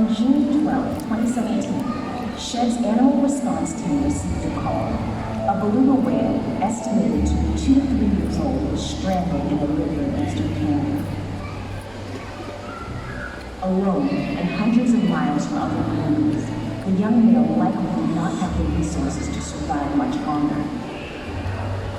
On June 12, 2017, Shed's animal response team received a call. A beluga whale, estimated to be 2 to 3 years old, was stranded in a river in eastern Canada. Alone and hundreds of miles from other belugas, the young male likely did not have the resources to survive much longer.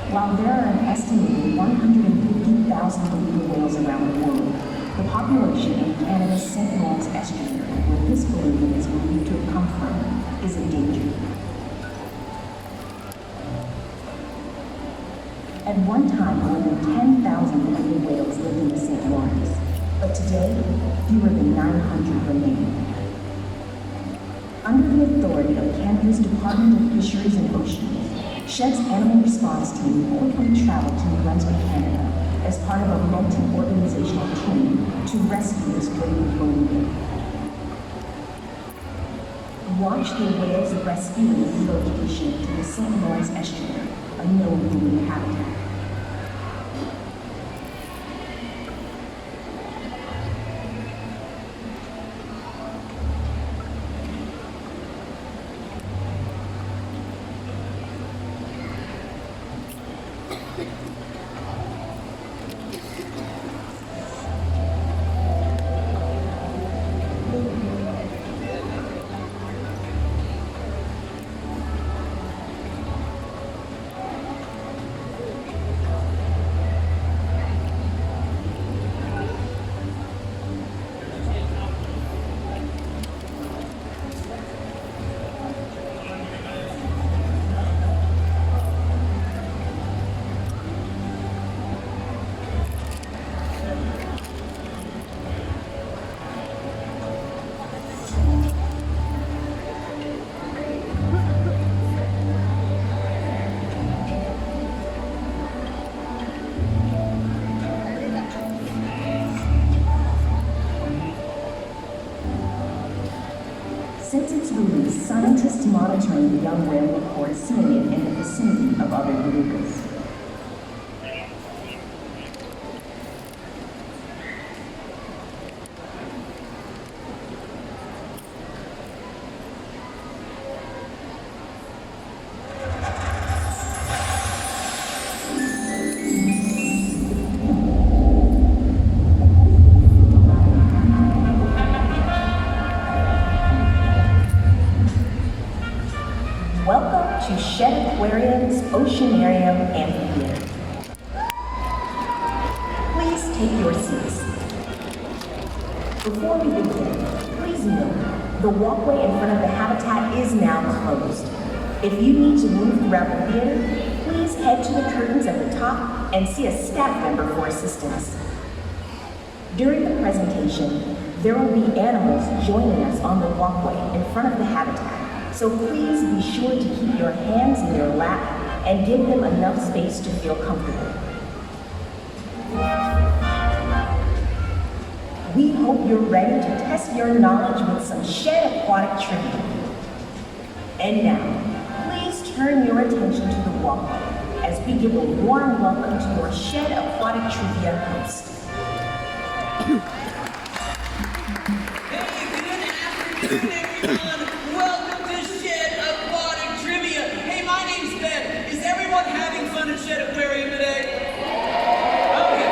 While there are an estimated 150,000 beluga whales around the world, the population in Canada's St. Lawrence estuary, where this beluga is believed to have come from, is in danger. At one time, more than 10,000 beluga whales lived in the St. Lawrence, but today, fewer than 900 remain. Under the authority of Canada's Department of Fisheries and Oceans, Shed's animal response team quickly traveled to New Brunswick, Canada, as part of a multi-organizational team to rescue this brave beluga. Watch the whales rescue and relocation to the St. Lawrence estuary, a known beluga habitat. Since its release, scientists monitoring the young whale report seeing it in the vicinity of other belugas. Welcome to Shed Aquarium's Oceanarium Amphitheater. Please take your seats. Before we begin, please note, the walkway in front of the habitat is now closed. If you need to move throughout the theater, please head to the curtains at the top and see a staff member for assistance. During the presentation, there will be animals joining us on the walkway in front of the habitat. So please be sure to keep your hands in your lap and give them enough space to feel comfortable. We hope you're ready to test your knowledge with some Shed Aquatic trivia. And now, please turn your attention to the walkway as we give a warm welcome to your Shed Aquatic trivia host. Hey, good afternoon, everyone. Welcome to Shed Aquatic Trivia. Hey, my name's Ben. Is everyone having fun at Shed Aquarium today? Okay,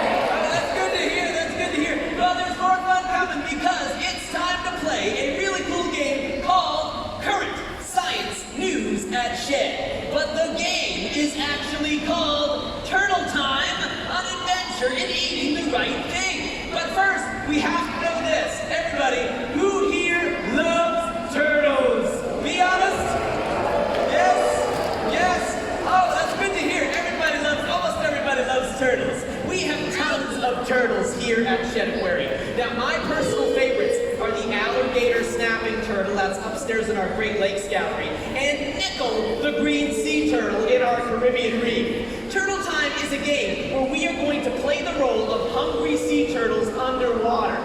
that's good to hear, that's good to hear. Well, there's more fun coming because it's time to play a really cool game called Current Science News at Shed. But the game is actually called Turtle Time, an adventure in eating the right thing. But first, we have to know this. Everybody, who here loves turtles? Be honest? Yes? Oh, that's good to hear. Almost everybody loves turtles. We have tons of turtles here at Shed Aquarium. Now, my personal favorites are the alligator snapping turtle that's upstairs in our Great Lakes Gallery, and Nickel, the green sea turtle in our Caribbean reef. Turtle Time is a game where we are going to play the role of hungry sea turtles underwater.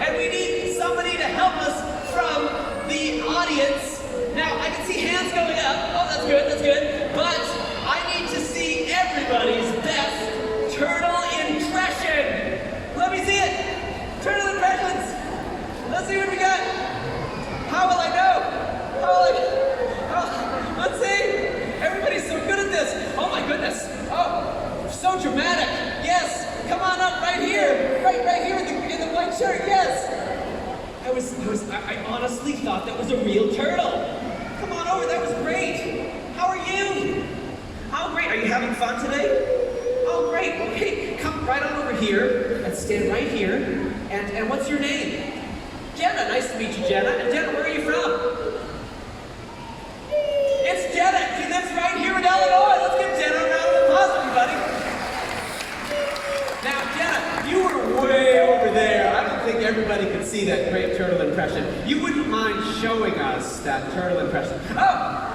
And we need somebody to help us from the audience. Now, I can see hands going up. Oh, that's good. But I need to see everybody's best turtle impression. Let me see it. Turtle impression. How will I know? How will I? Let's see. Everybody's so good at this. Oh my goodness. Oh, so dramatic. Yes. Come on up right here. Right here in the white shirt. Yes. I honestly thought that was a real turtle. Come on over. That was great. How are you? How great. Are you having fun today? Oh, great. Okay. Come right on over here and stand right here. And what's your name? Jenna. Nice to meet you, Jenna. And Jenna, where are you from? It's Jenna. She lives right here in Illinois. Let's give Jenna a round of applause, everybody. Now, Jenna, you were way over there. I don't think everybody could see that great turtle impression. You wouldn't mind showing us that turtle impression. Oh!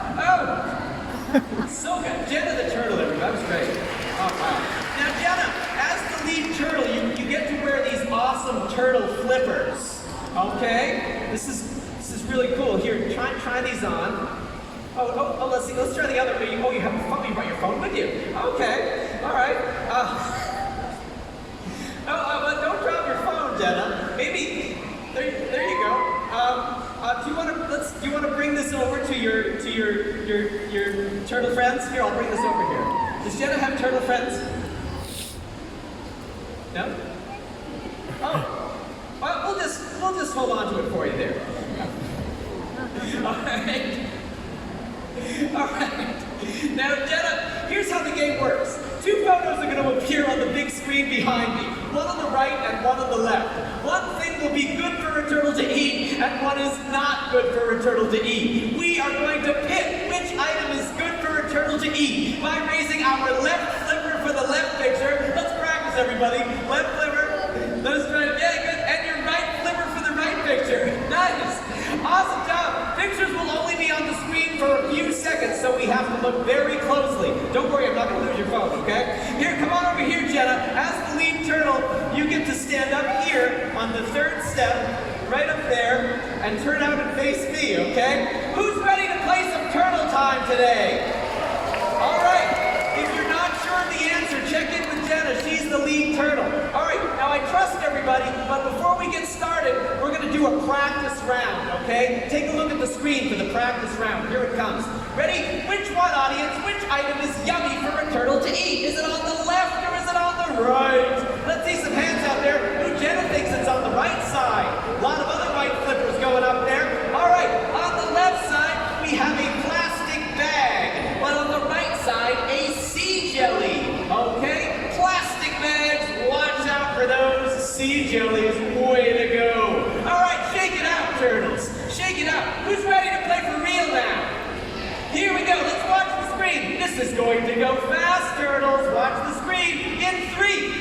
So good. Jenna the turtle, everybody. That was great. Oh, wow. Now, Jenna, as the lead turtle, you get to wear these awesome turtle flippers. Okay? This is really cool. Here, try these on. Oh, let's see. Let's try the other. Oh, you have a phone. You brought your phone with you. Okay. All right. But don't drop your phone, Jenna. Maybe there you go. Do you want to bring this over to your turtle friends? Here, I'll bring this over here. Does Jenna have turtle friends? No? Oh. Well, we'll just hold on to it for you there. All right. All right. Now, Jenna, here's how the game works. Two photos are going to appear on the big screen behind me. One on the right and one on the left. One thing will be good for a turtle to eat, and one is not good for a turtle to eat. We are going to pick which item is good for a turtle to eat by raising our left flipper for the left picture. Let's practice, everybody. Left flipper. Let's try it. Yeah, good. And your right flipper for the right picture. Nice. Awesome job. Pictures will only be on the screen for a few seconds, so we have to look very closely. Don't worry, I'm not going to lose your phone, okay? Here, come on over here, Jenna. As the lead turtle, you get to stand up here on the third step, right up there, and turn out and face me, okay? Who's ready to play some turtle time today? All right. If you're not sure of the answer, check in with Jenna. She's the lead turtle. All right. Now, I trust everybody, but before we get started, we're going to do a practice round, okay? Take a look at the screen for the practice round. Here it comes. Ready? Which one, audience? Which item is yummy for a turtle to eat? Is it on the left or is it on the right? Let's see some hands out there. Ooh, Jenna thinks it's on the right side. A lot of other right flippers going up there. All right. On the left side, we have a plastic bag. But on the right side, a sea jelly. Okay? Plastic bags. Watch out for those sea jellies. Way to go. All right. Shake it out, turtles. Shake it out. Who's ready to play for real now? Here we go. Let's watch the screen. This is going to go fast, turtles. Watch the screen. In 3,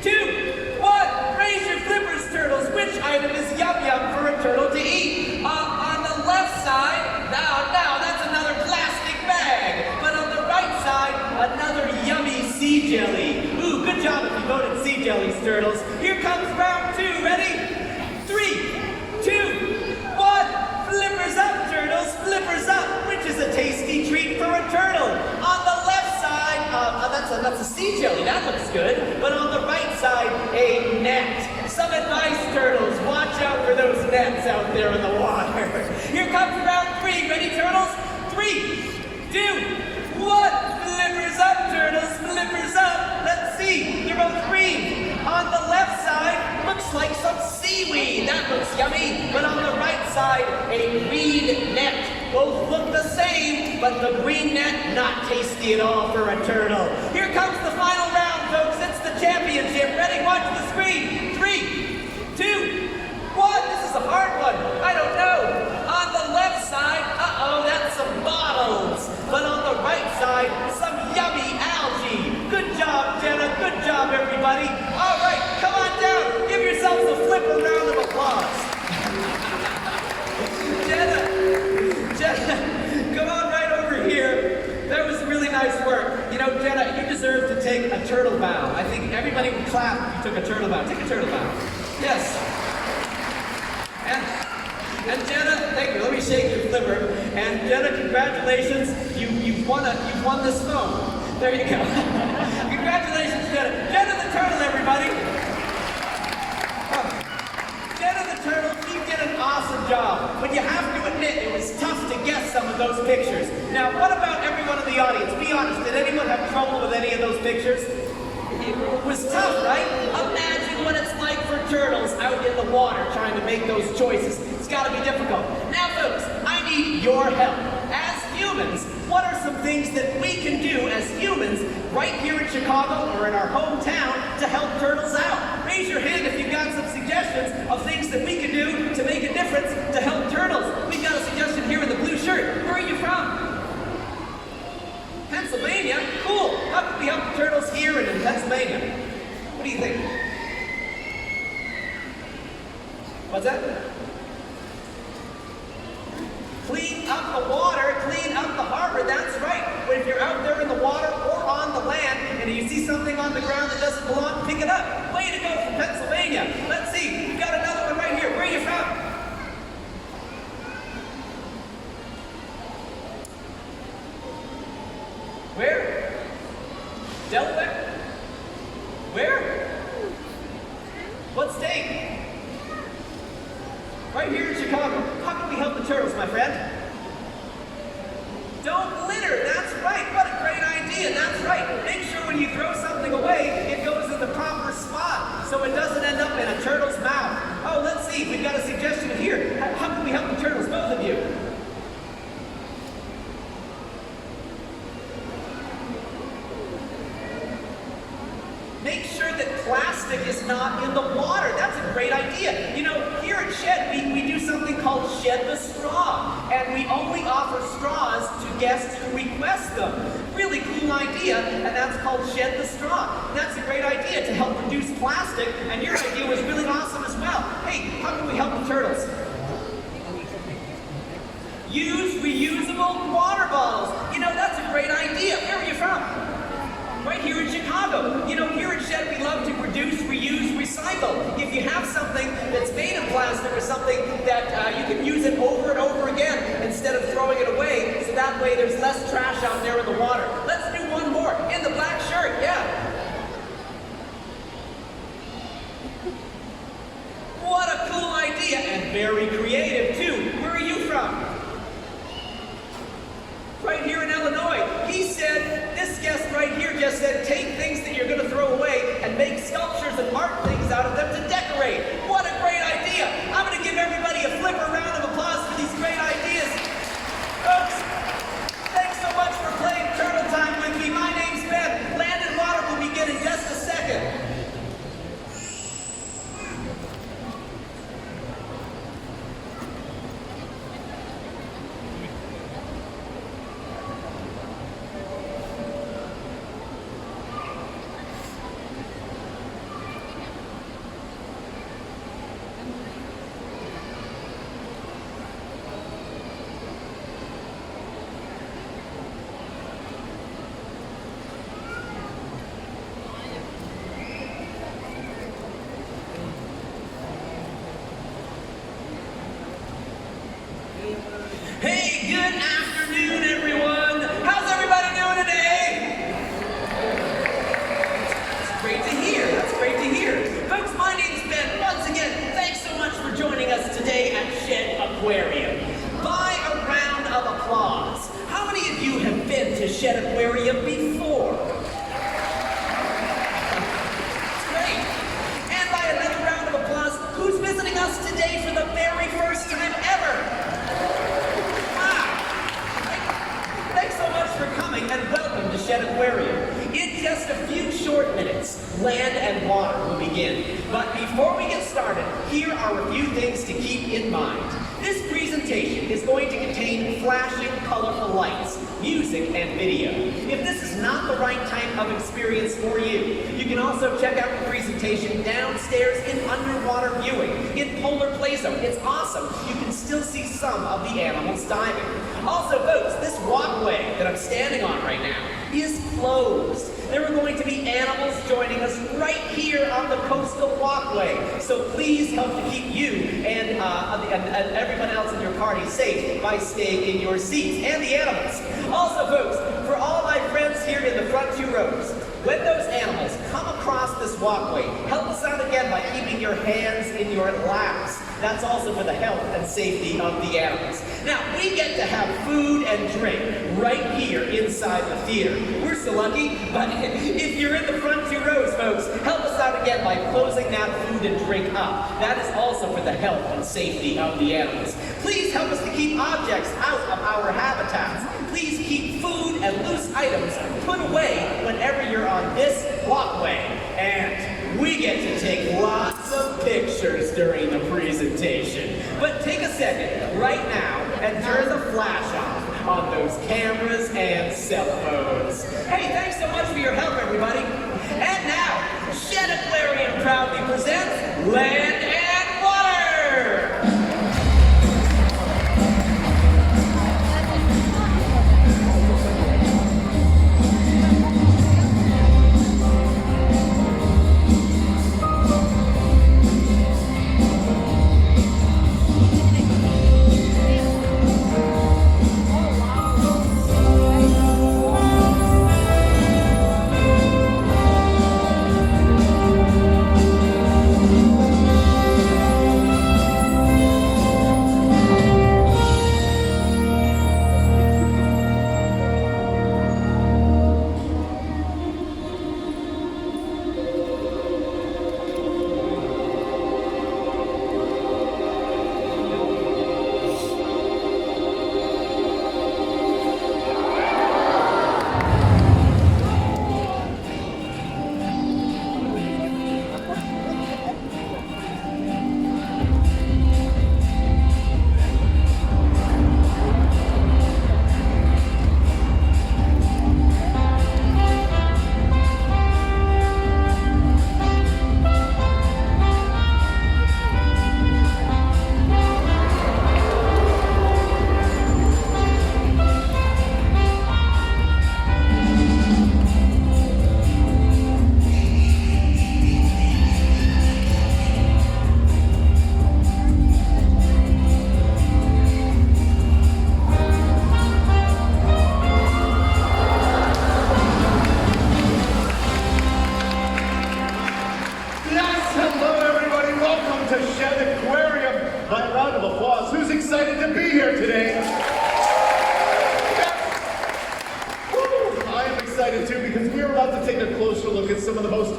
2, 1. Raise your flippers, turtles. Which item is yum yum for a turtle to eat? On the left side, now that's another plastic bag. But on the right side, another yummy sea jelly. Ooh, good job if you voted sea jellies, turtles. Here comes round 2. Ready? 3, 2, 1. Flippers up, turtles. Flippers up. Which is a tasty treat for a turtle? On the left side, that's a sea jelly. That looks good. But on the right side, a net. Some advice, turtles. Watch out for those nets out there in the water. Here comes round 3. Ready, turtles? 3, 2, 1. Flippers up, turtles. Flippers up. Let's see. They're both green. On the left side, looks like some seaweed. That looks yummy. But on the right side, a green net. Both look the same, but the green net, not tasty at all for a turtle. Here comes the final round, folks. It's the championship. Ready? Watch the screen. 3, 2, 1. This is a hard one. I don't know. On the left side, that's some bottles. But on the right side, some yummy algae. Good job, Jenna. Good job, everybody. All right, come on down. Give yourselves a flipper round of applause. Jenna, come on right over here. That was really nice work. You know, Jenna, you deserve to take a turtle bow. I think everybody would clap if you took a turtle bow. Take a turtle bow. Yes. And Jenna, thank you. Let me shake your flipper. And Jenna, congratulations. You've won this phone. There you go. Congratulations, Jenna. Jenna the turtle, everybody. Jenna the turtle, she did an awesome job, but you have to admit it was tough to guess some of those pictures. Now, what about everyone in the audience? Be honest, did anyone have trouble with any of those pictures? It was tough, right? Imagine what it's like for turtles out in the water trying to make those choices. It's got to be difficult. Now, folks, I need your help. As humans, what are some things that we can do as humans right here in Chicago or in our hometown to help turtles out? Raise your hand if you've got some suggestions of things that we can do to make a difference to help turtles. We've got a suggestion here in the blue shirt. Where are you from? Pennsylvania? Cool. How can we help the turtles here and in Pennsylvania? What do you think? What's that? Clean up the water, clean up the harbor, that's right. But if you're out there in the water or on the land and you see something on the ground that doesn't belong, pick it up. Way to go from Pennsylvania. Let's see, we've got another one right here. Where are you from? Where? Delaware? Where? What state? Right here in Chicago. How can we help the turtles, my friend? Don't litter. That's right. What a great idea. That's right. Make sure when you throw something away, it goes in the proper spot so it doesn't end up in a turtle's mouth. Oh, let's see. We've got a suggestion here. How can we help the turtles, both of you? Make sure that plastic is not in the water. That's a great idea. You know, here at Shed, we do something called Shed the Straw. And we only offer straws to guests who request them. Really cool idea, and that's called Shed the Straw. And that's a great idea to help reduce plastic, and your idea was really awesome as well. Hey, how can we help the turtles? Use reusable water bottles. You know, that's a great idea. Where are you from? Right here in Chicago. You know, here at Shed, we love to reduce, reuse, recycle. If you have something that's made of plastic or something that you can use it over and over again instead of throwing it away, so that way there's less trash out there in the water. Let's do one more. In the black shirt, yeah. What a cool idea, and very creative too. Where are you from? Right here in Illinois. He said, this guest right here just said, take things that you're going to throw away and make sculptures and art things out of them to decorate. What a great idea. I'm going to give everybody a flipper round of applause for these great ideas. Folks, thanks so much for playing Turtle Time with me. My name's Ben. Land and Water will begin in just a second. Hey, good afternoon, everyone. How's everybody doing today? That's great to hear. That's great to hear. Folks, my name's Ben. Once again, thanks so much for joining us today at Shed Aquarium. By a round of applause, how many of you have been to Shed Aquarium before? That's great. And by another round of applause, who's visiting us today for the very first time ever? For coming and welcome to Shed Aquarium. In just a few short minutes, Land and Water will begin. But before we get started, here are a few things to keep in mind. This presentation is going to contain flashing, colorful lights, music, and video. If this is not the right type of experience for you, you can also check out the presentation downstairs in underwater viewing, in Polar Play Zone. It's awesome. You can still see some of the animals diving. Also, folks, this walkway that I'm standing on right now is closed. There are going to be animals joining us right here on the coastal walkway. So please help to keep you and everyone else in your party safe by staying in your seats, and the animals. Also, folks, for all my friends here in the front two rows, when those animals come across this walkway, help us out again by keeping your hands in your laps. that's also for the health and safety of the animals. Now, we get to have food and drink right here inside the theater. We're so lucky, but if you're in the front 2 rows, folks, help us out again by closing that food and drink up. That is also for the health and safety of the animals. Please help us to keep objects out of our habitats. Please keep food and loose items put away whenever you're on this walkway. And we get to take lots of pictures during the presentation. But take a second right now and turn the flash off on those cameras and cell phones. Hey, thanks so much for your help, everybody. And now, Shed Aquarium proudly presents Land and Water!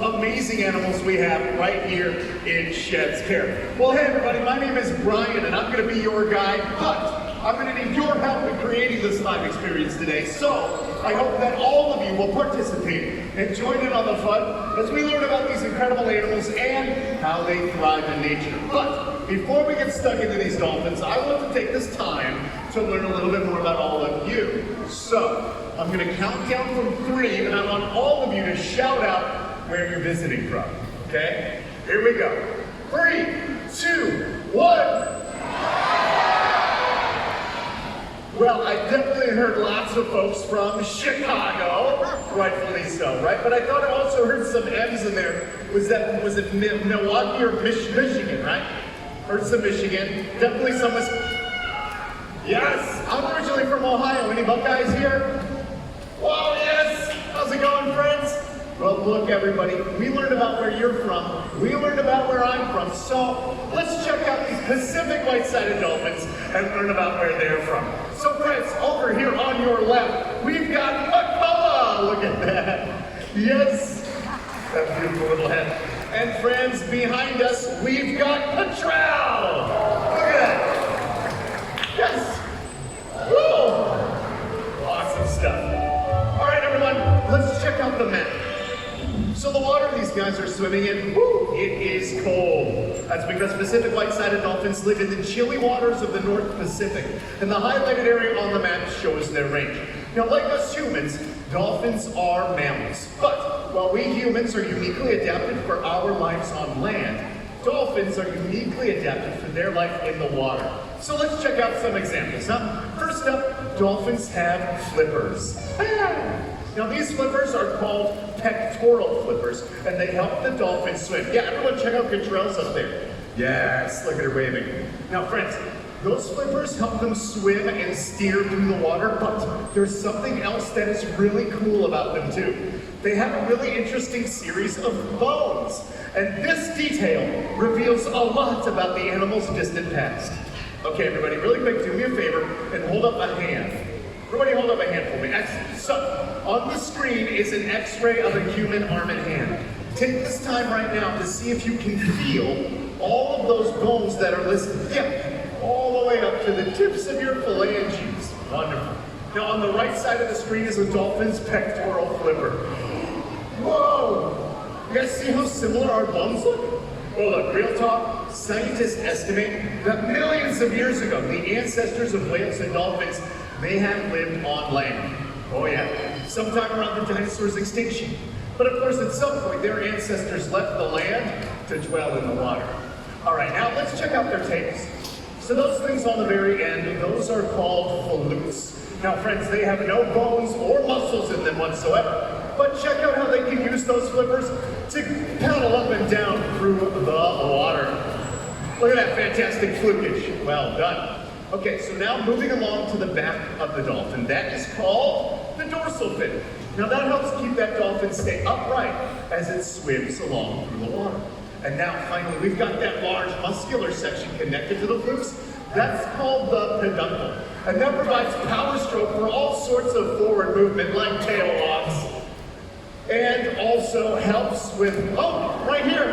Amazing animals we have right here in Shed's care. Well, hey everybody, my name is Brian and I'm going to be your guide, but I'm going to need your help in creating this live experience today. So I hope that all of you will participate and join in on the fun as we learn about these incredible animals and how they thrive in nature. But before we get stuck into these dolphins, I want to take this time to learn a little bit more about all of you. So I'm going to count down from 3 and I want all of you to shout out where you're visiting from, okay? Here we go. 3, 2, 1. Well, I definitely heard lots of folks from Chicago, rightfully so, right? But I thought I also heard some M's in there. Was it Milwaukee or Michigan, right? Heard some Michigan. Definitely some Yes, I'm originally from Ohio. Any Buckeyes here? Wow, yes. How's it going, friends? Well, look, everybody, we learned about where you're from. We learned about where I'm from. So let's check out these Pacific white-sided dolphins and learn about where they're from. So, friends, over here on your left, we've got Makoa. Look at that. Yes, that beautiful little head. And friends, behind us, we've got Patrol. Look at that. Yes. Whoa. Awesome stuff. All right, everyone, let's check out the map. So the water these guys are swimming in, it is cold. That's because Pacific white-sided dolphins live in the chilly waters of the North Pacific, and the highlighted area on the map shows their range. Now, like us humans, dolphins are mammals. But while we humans are uniquely adapted for our lives on land, dolphins are uniquely adapted for their life in the water. So let's check out some examples. First up, dolphins have flippers. Now these flippers are called pectoral flippers, and they help the dolphin swim. Yeah, everyone check out Contrell's up there. Yes, look at her waving. Now friends, Those flippers help them swim and steer through the water, but there's something else that is really cool about them too. They have a really interesting series of bones, and this detail reveals a lot about the animal's distant past. Okay, everybody, really quick, do me a favor and hold up a hand. Everybody hold up a hand for me. Excellent. So, on the screen is an x-ray of a human arm and hand. Take this time right now to see if you can feel all of those bones that are listed. Yeah, all the way up to the tips of your phalanges. Wonderful. Now, on the right side of the screen is a dolphin's pectoral flipper. Whoa! You guys see how similar our bones look? Well, look, real talk, scientists estimate that millions of years ago, the ancestors of whales and dolphins may have lived on land. Oh yeah, sometime around the dinosaurs' extinction. But of course, at some point, their ancestors left the land to dwell in the water. All right, now let's check out their tails. So those things on the very end, those are called flukes. Now friends, they have no bones or muscles in them whatsoever. But check out how they can use those flippers to paddle up and down through the water. Look at that fantastic flukage. Well done. Okay, so now moving along to the back of the dolphin. That is called the dorsal fin. Now that helps keep that dolphin stay upright as it swims along through the water. And now finally, we've got that large muscular section connected to the flukes. That's called the peduncle. And that provides power stroke for all sorts of forward movement like tail walks. And also helps with, oh, right here.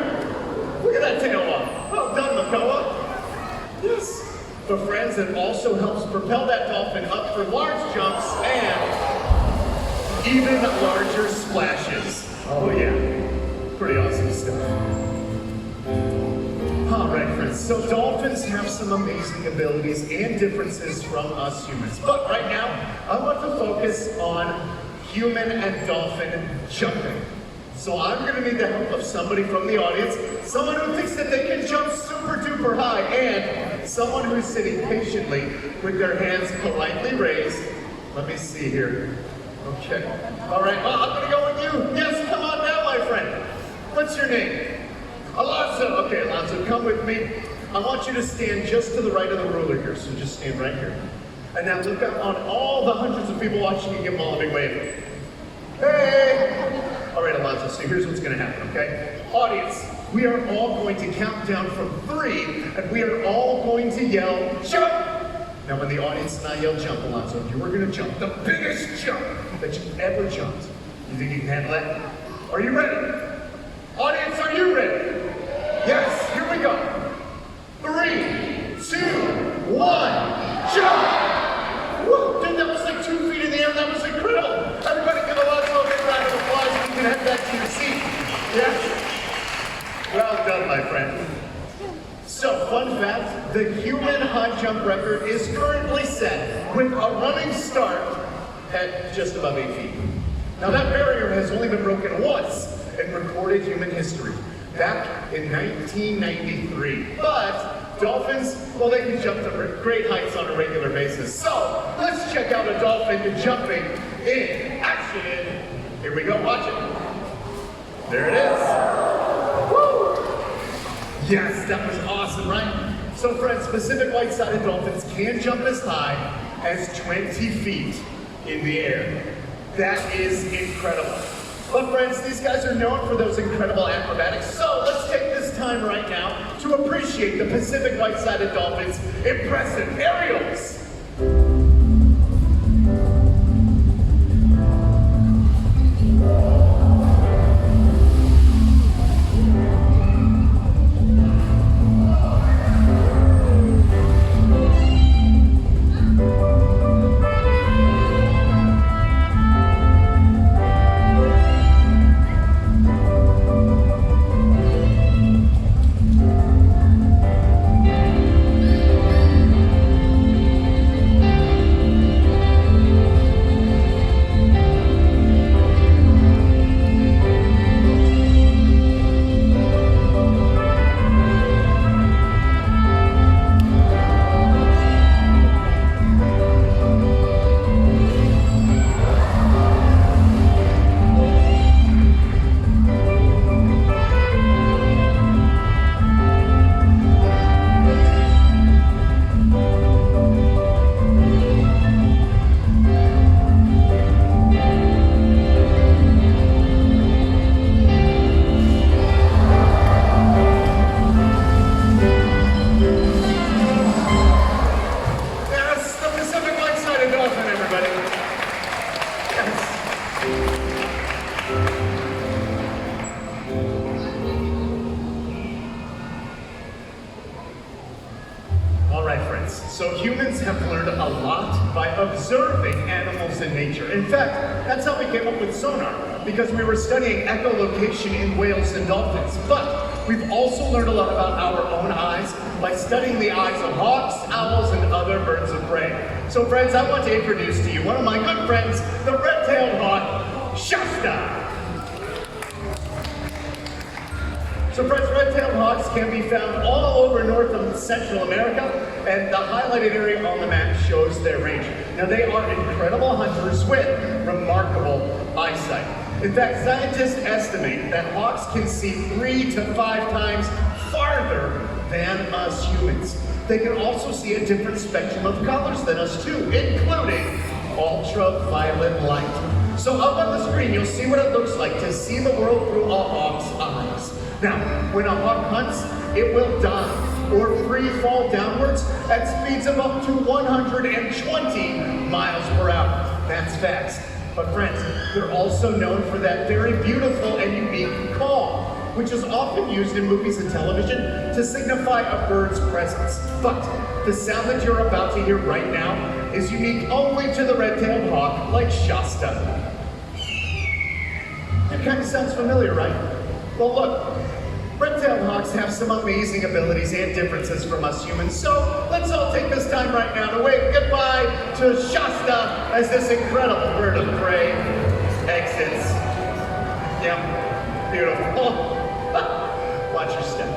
Look at that tail walk. Well done, Makoa. Yes. But friends, it also helps propel that dolphin up for large jumps and even larger splashes. Oh yeah, pretty awesome stuff. All right, friends, so dolphins have some amazing abilities and differences from us humans. But right now, I want to focus on human and dolphin jumping. So I'm gonna need the help of somebody from the audience, someone who thinks that they can jump super duper high, and someone who's sitting patiently with their hands politely raised. Let me see here. Okay. All right, well, I'm gonna go with you. Yes, come on now, my friend. What's your name? Alonzo. Okay, Alonzo, come with me. I want you to stand just to the right of the ruler here, so just stand right here. And now look up on all the hundreds of people watching and give them all a big wave. Hey! All right, Alonzo, so here's what's gonna happen, okay? Audience, we are all going to count down from 3, and we are all going to yell, jump! Now, when the audience and I yell jump, Alonzo, you are gonna jump the biggest jump that you've ever jumped. You think you can handle that? Are you ready? Audience, are you ready? Yes, here we go. 3, 2, 1, jump! Woo, dude, that was like 2 feet in the air. That was incredible. Everybody give Alonzo a big round of applause and you can head back to your seat. Yes? Well done, my friend. So, fun fact, the human high jump record is currently set with a running start at just above 8 feet. Now that barrier has only been broken once in recorded human history, back in 1993. But dolphins, well, they can jump to great heights on a regular basis. So let's check out a dolphin jumping in action. Here we go, watch it. There it is. Woo! Yes, that was awesome, right? So friends, Pacific white-sided dolphins can jump as high as 20 feet in the air. That is incredible. But friends, these guys are known for those incredible acrobatics, so let's take this time right now to appreciate the Pacific white-sided dolphins' impressive aerials. humans have learned a lot by observing animals in nature. In fact, that's how we came up with sonar, because we were studying echolocation in whales and dolphins. But we've also learned a lot about our own eyes by studying the eyes of hawks, owls, and other birds of prey. So friends, I want to introduce to you one of my good friends, the red-tailed hawk, Shasta. So friends, red-tailed hawks can be found all over North and Central America, and the highlighted area on the map shows their range. Now they are incredible hunters with remarkable eyesight. In fact, scientists estimate that hawks can see 3 to 5 times farther than us humans. They can also see a different spectrum of colors than us too, including ultraviolet light. So up on the screen, you'll see what it looks like to see the world through a hawk's eyes. Now, when a hawk hunts, it will dive or free fall downwards at speeds of up to 120 miles per hour. That's fast. But friends, they're also known for that very beautiful and unique call, which is often used in movies and television to signify a bird's presence. But the sound that you're about to hear right now is unique only to the red-tailed hawk, like Shasta. It kind of sounds familiar, right? Well, look, red-tailed hawks have some amazing abilities and differences from us humans, so let's all take this time right now to wave goodbye to Shasta as this incredible bird of prey exits. Yeah, beautiful. Watch your step.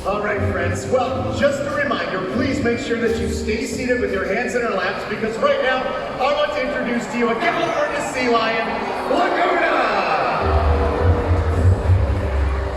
All right, friends. Well, just a reminder, please make sure that you stay seated with your hands in your laps, because right now, I want to introduce to you a California sea lion, Laguna!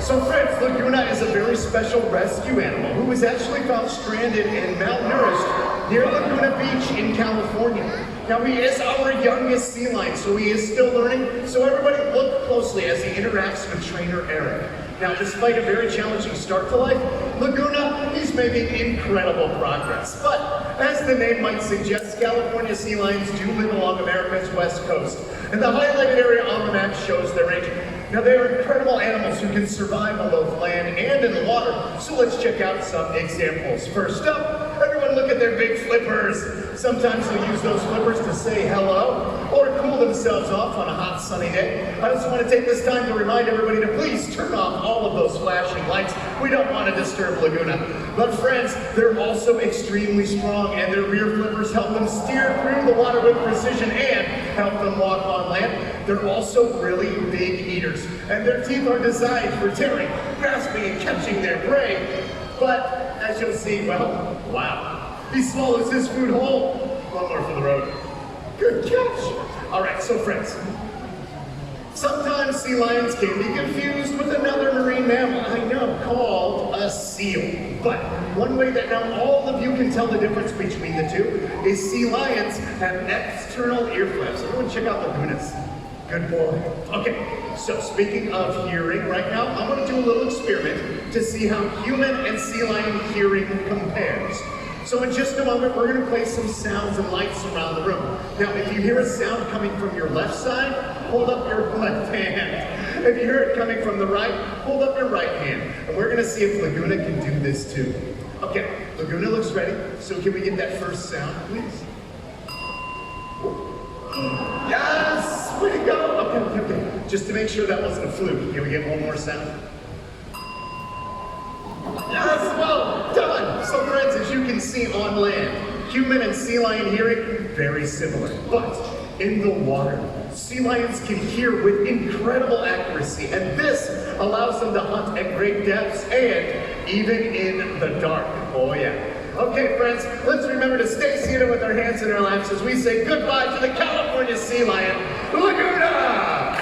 So friends, Laguna is a very special rescue animal who was actually found stranded and malnourished near Laguna Beach in California. Now he is our youngest sea lion, so he is still learning, so everybody look closely as he interacts with trainer Eric. Now, despite a very challenging start to life, Laguna is making incredible progress. But as the name might suggest, California sea lions do live along America's west coast, and the highlighted area on the map shows their range. Now, they are incredible animals who can survive on both land and in the water, so let's check out some examples. First up, everyone look at their big flippers. Sometimes they'll use those flippers to say hello or cool themselves off on a hot sunny day. I just want to take this time to remind everybody to please turn off all of those flashing lights. We don't want to disturb Laguna. But friends, they're also extremely strong, and their rear flippers help them steer through the water with precision and help them walk on land. They're also really big eaters, and their teeth are designed for tearing, grasping, and catching their prey. But as you'll see, well, wow. He swallows his food whole. One more for the road. Good catch. All right, so friends, sometimes sea lions can be confused with another marine mammal, I know, called a seal. But one way that now all of you can tell the difference between the two is sea lions have external ear flaps. Everyone check out Laguna's. Good boy. Okay, so speaking of hearing, right now I'm going to do a little experiment to see how human and sea lion hearing compares. So in just a moment, we're going to play some sounds and lights around the room. Now, if you hear a sound coming from your left side, hold up your left hand. If you hear it coming from the right, hold up your right hand. And we're going to see if Laguna can do this too. Okay, Laguna looks ready. So can we get that first sound, please? Yes! Way to go! Okay. Just to make sure that wasn't a fluke, can we get one more sound? Yes, well done! So friends, as you can see on land, human and sea lion hearing, very similar. But in the water, sea lions can hear with incredible accuracy, and this allows them to hunt at great depths and even in the dark. Oh yeah. Okay friends, let's remember to stay seated with our hands in our laps as we say goodbye to the California sea lion, Laguna!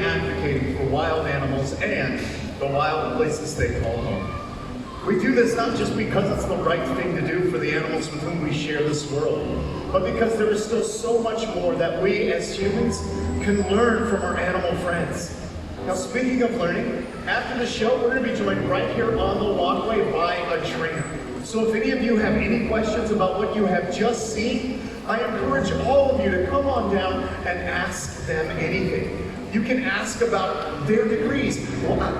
advocating for wild animals and the wild places they call home. We do this not just because it's the right thing to do for the animals with whom we share this world, but because there is still so much more that we as humans can learn from our animal friends. Now, speaking of learning, after the show, we're going to be joined right here on the walkway by a trainer. So if any of you have any questions about what you have just seen, I encourage all of you to come on down and ask them anything. You can ask about their degrees,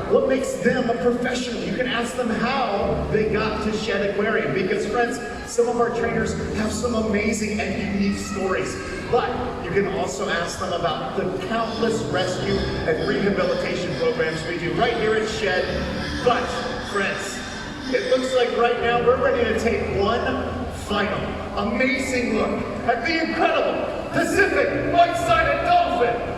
what makes them a professional. You can ask them how they got to Shed Aquarium, because friends, some of our trainers have some amazing and unique stories. But you can also ask them about the countless rescue and rehabilitation programs we do right here at Shed. But friends, it looks like right now we're ready to take one final amazing look at the incredible Pacific white-sided dolphin.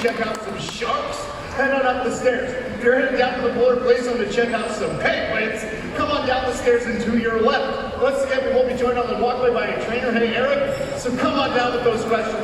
Check out some sharks, head on up the stairs. If you're heading down to the Polar Play Zone to check out some penguins, come on down the stairs and to your left. Once again, we will be joined on the walkway by a trainer. Hey, Eric. So come on down with those questions.